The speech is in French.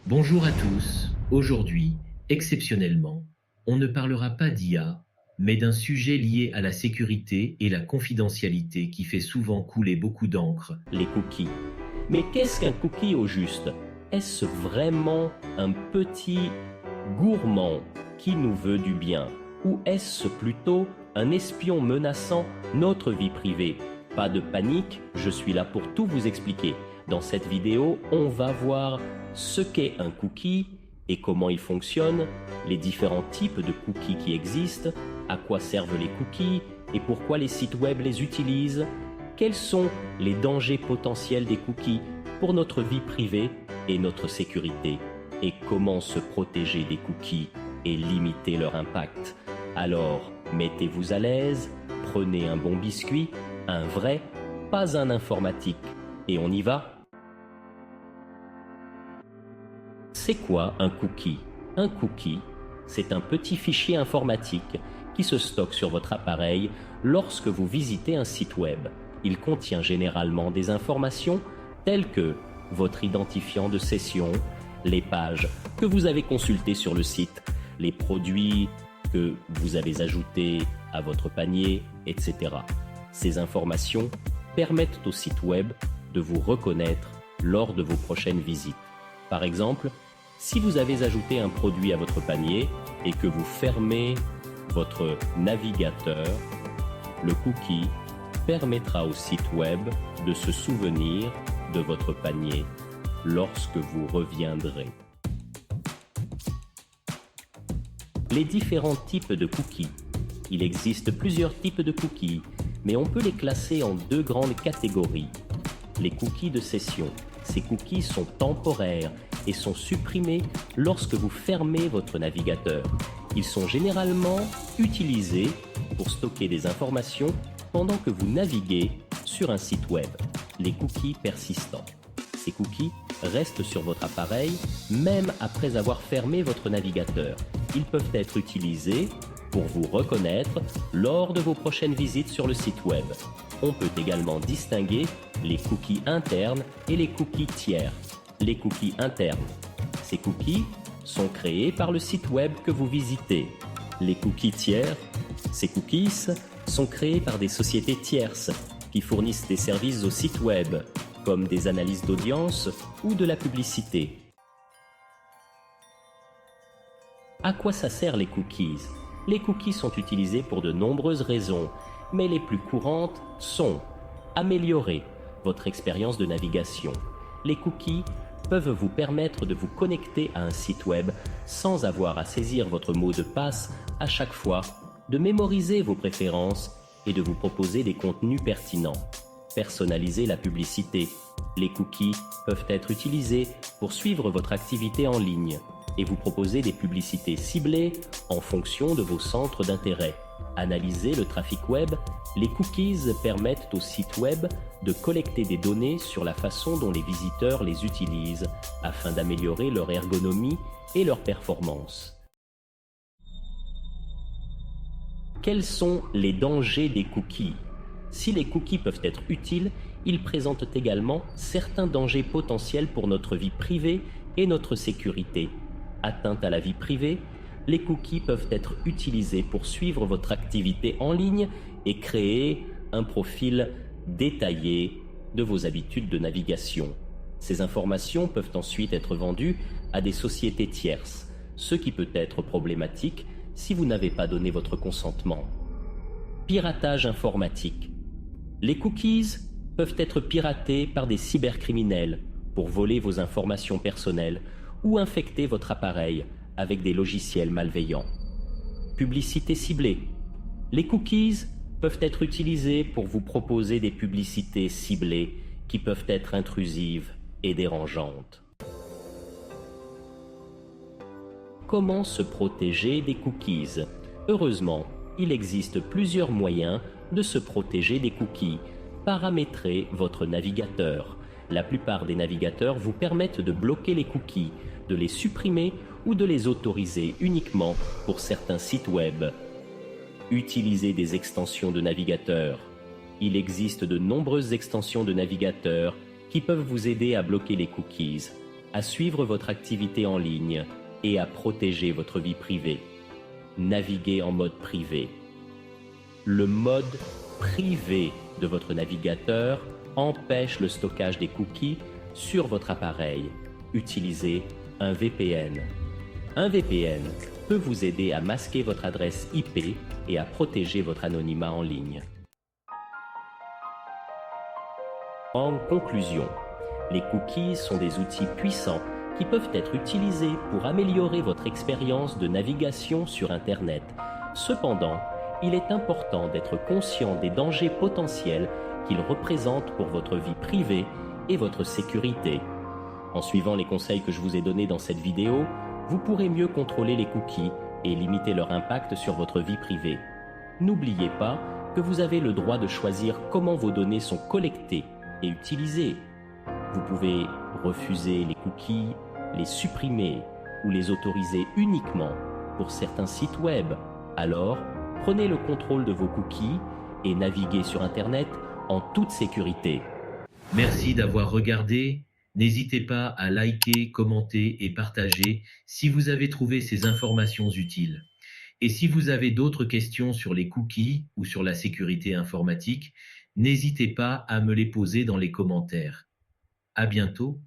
Bonjour à tous. Aujourd'hui, exceptionnellement, on ne parlera pas d'IA, mais d'un sujet lié à la sécurité et la confidentialité qui fait souvent couler beaucoup d'encre. Les cookies. Mais qu'est-ce qu'un cookie au juste? Est-ce vraiment un petit gourmand qui nous veut du bien? Ou est-ce plutôt un espion menaçant notre vie privée? Pas de panique, je suis là pour tout vous expliquer. Dans cette vidéo, on va voir ce qu'est un cookie et comment il fonctionne, les différents types de cookies qui existent, à quoi servent les cookies et pourquoi les sites web les utilisent, quels sont les dangers potentiels des cookies pour notre vie privée et notre sécurité, et comment se protéger des cookies et limiter leur impact. Alors, mettez-vous à l'aise, prenez un bon biscuit, un vrai, pas un informatique, et on y va? C'est quoi un cookie? Un cookie, c'est un petit fichier informatique qui se stocke sur votre appareil lorsque vous visitez un site web. Il contient généralement des informations telles que votre identifiant de session, les pages que vous avez consultées sur le site, les produits que vous avez ajoutés à votre panier, etc. Ces informations permettent au site web de vous reconnaître lors de vos prochaines visites. Par exemple, si vous avez ajouté un produit à votre panier et que vous fermez votre navigateur, le cookie permettra au site web de se souvenir de votre panier lorsque vous reviendrez. Les différents types de cookies. Il existe plusieurs types de cookies, mais on peut les classer en deux grandes catégories. Les cookies de session. Ces cookies sont temporaires et sont supprimés lorsque vous fermez votre navigateur. Ils sont généralement utilisés pour stocker des informations pendant que vous naviguez sur un site web. Les cookies persistants. Ces cookies restent sur votre appareil même après avoir fermé votre navigateur. Ils peuvent être utilisés pour vous reconnaître lors de vos prochaines visites sur le site web. On peut également distinguer les cookies internes et les cookies tiers. Les cookies internes. Ces cookies sont créés par le site web que vous visitez. Les cookies tiers, ces cookies sont créés par des sociétés tierces qui fournissent des services au site web, comme des analyses d'audience ou de la publicité. À quoi ça sert les cookies? Les cookies sont utilisés pour de nombreuses raisons, mais les plus courantes sont améliorer votre expérience de navigation. Les cookies peuvent vous permettre de vous connecter à un site web sans avoir à saisir votre mot de passe à chaque fois, de mémoriser vos préférences et de vous proposer des contenus pertinents. Personnaliser la publicité. Les cookies peuvent être utilisés pour suivre votre activité en ligne et vous proposer des publicités ciblées en fonction de vos centres d'intérêt. Analyser le trafic web. Les cookies permettent aux sites web de collecter des données sur la façon dont les visiteurs les utilisent afin d'améliorer leur ergonomie et leur performance. Quels sont les dangers des cookies? Si les cookies peuvent être utiles, ils présentent également certains dangers potentiels pour notre vie privée et notre sécurité. Atteinte à la vie privée, les cookies peuvent être utilisés pour suivre votre activité en ligne et créer un profil détaillé de vos habitudes de navigation. Ces informations peuvent ensuite être vendues à des sociétés tierces, ce qui peut être problématique si vous n'avez pas donné votre consentement. Piratage informatique. Les cookies peuvent être piratés par des cybercriminels pour voler vos informations personnelles ou infecter votre appareil avec des logiciels malveillants. Publicité ciblée. Les cookies peuvent être utilisés pour vous proposer des publicités ciblées qui peuvent être intrusives et dérangeantes. Comment se protéger des cookies? Heureusement, il existe plusieurs moyens de se protéger des cookies. Paramétrez votre navigateur. La plupart des navigateurs vous permettent de bloquer les cookies, de les supprimer ou de les autoriser uniquement pour certains sites web. Utilisez des extensions de navigateur. Il existe de nombreuses extensions de navigateur qui peuvent vous aider à bloquer les cookies. à suivre votre activité en ligne et à protéger votre vie privée. Naviguez en mode privé. Le mode privé de votre navigateur empêche le stockage des cookies sur votre appareil. Utilisez un VPN. Un VPN peut vous aider à masquer votre adresse IP et à protéger votre anonymat en ligne. En conclusion, les cookies sont des outils puissants qui peuvent être utilisés pour améliorer votre expérience de navigation sur Internet. Cependant, il est important d'être conscient des dangers potentiels qu'ils représentent pour votre vie privée et votre sécurité. En suivant les conseils que je vous ai donnés dans cette vidéo, vous pourrez mieux contrôler les cookies et limiter leur impact sur votre vie privée. N'oubliez pas que vous avez le droit de choisir comment vos données sont collectées et utilisées. Vous pouvez refuser les cookies, les supprimer ou les autoriser uniquement pour certains sites web. Alors, prenez le contrôle de vos cookies et naviguez sur Internet en toute sécurité. Merci d'avoir regardé. N'hésitez pas à liker, commenter et partager si vous avez trouvé ces informations utiles. Et si vous avez d'autres questions sur les cookies ou sur la sécurité informatique, n'hésitez pas à me les poser dans les commentaires. À bientôt.